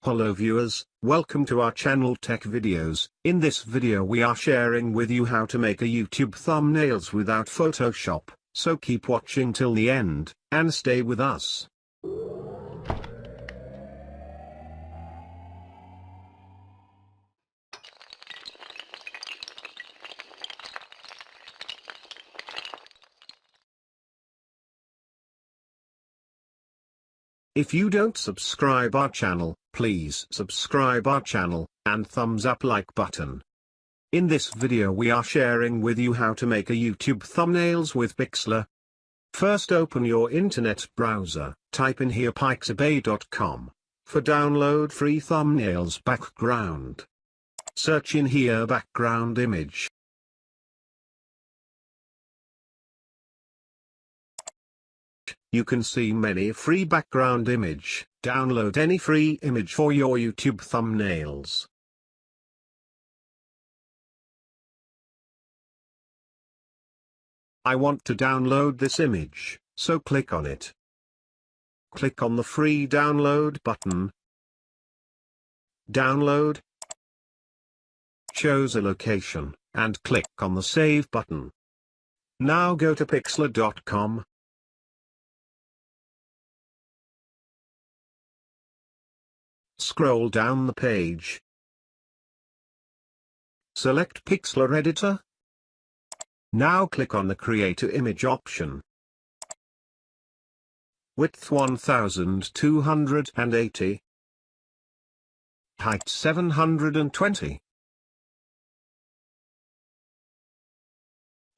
Hello viewers, welcome to our channel TechVideos. In this video we are sharing with you how to make a YouTube thumbnails without Photoshop, so keep watching till the end, and stay with us. If you don't subscribe our channel, please subscribe our channel, and thumbs up like button. In this video we are sharing with you how to make a YouTube thumbnails with Pixlr. First open your internet browser, type in here pixlr.com, for download free thumbnails background. Search in here background image. You can see many free background image. Download any free image for your YouTube thumbnails. I want to download this image, so click on it. Click on the free download button. Download. Choose a location, and click on the save button. Now go to pixlr.com. Scroll down the page. Select Pixlr Editor. Now click on the Create Image option. Width 1280. Height 720.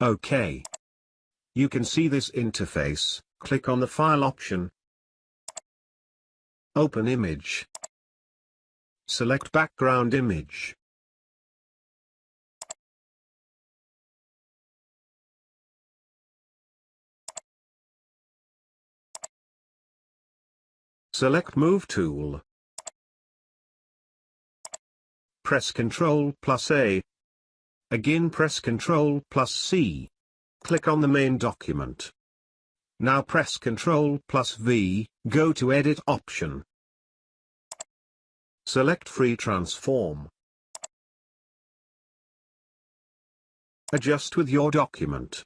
OK. You can see this interface. Click on the File option. Open image. Select background image. Select Move tool. Press Ctrl+A. Again press Ctrl+C. Click on the main document. Now press Ctrl+V, go to Edit option. Select Free Transform. Adjust with your document.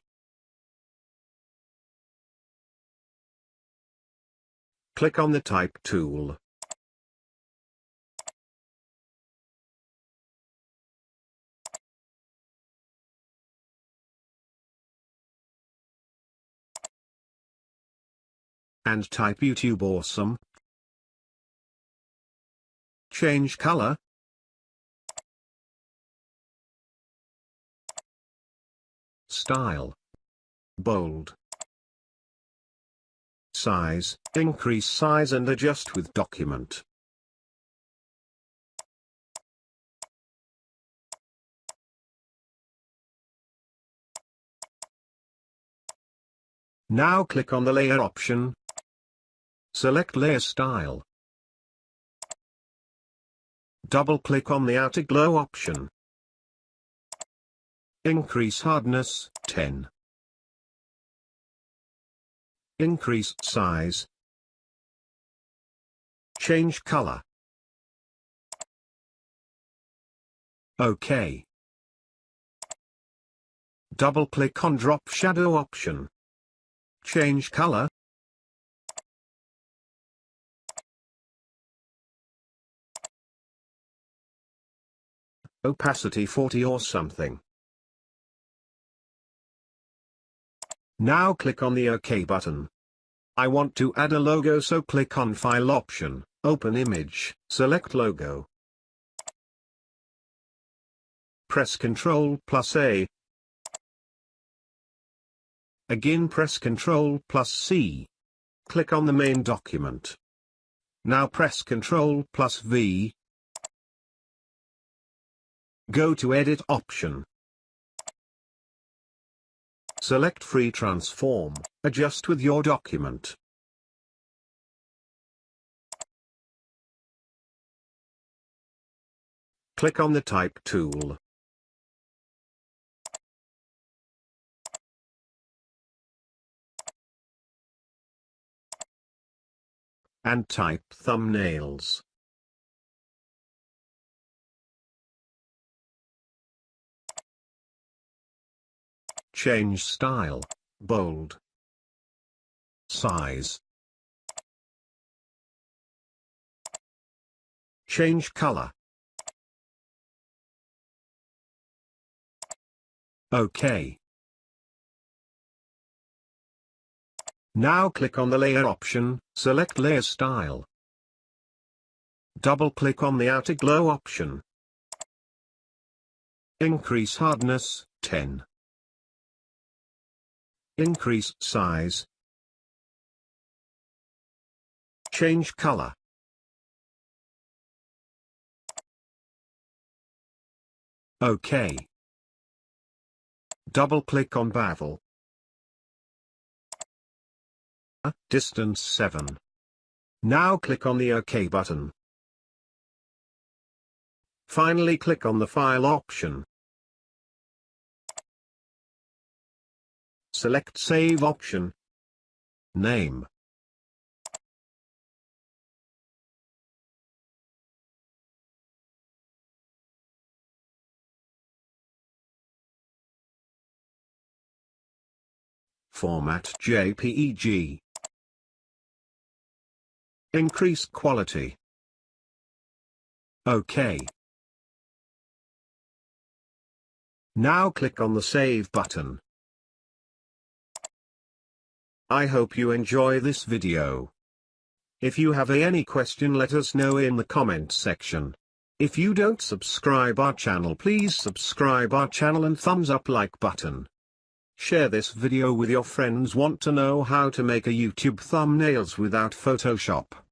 Click on the Type tool. And type YouTube Awesome. Change color. Style. Bold. Size. Increase size and adjust with document. Now click on the layer option. Select layer style. Double-click on the outer glow option. Increase hardness, 10. Increase size. Change color. OK. Double-click on drop shadow option. Change color. Opacity 40 or something. Now click on the OK button. I want to add a logo, so click on File option, open image, select logo. Press Ctrl+A. Again press Ctrl+C. Click on the main document. Now press Ctrl+V. Go to Edit option. Select Free Transform, adjust with your document. Click on the Type tool. And type thumbnails. Change style, bold. Size. Change color. OK. Now click on the layer option, select layer style. Double-click on the outer glow option. Increase hardness, 10. Increase size. Change color. OK. Double-click on bevel. Distance 7. Now click on the OK button. Finally click on the File option. Select Save option. Name. Format JPEG. Increase quality. OK. Now click on the Save button. I hope you enjoy this video. If you have any question, let us know in the comment section. If you don't subscribe our channel, please subscribe our channel and thumbs up like button. Share this video with your friends want to know how to make a YouTube thumbnails without Photoshop.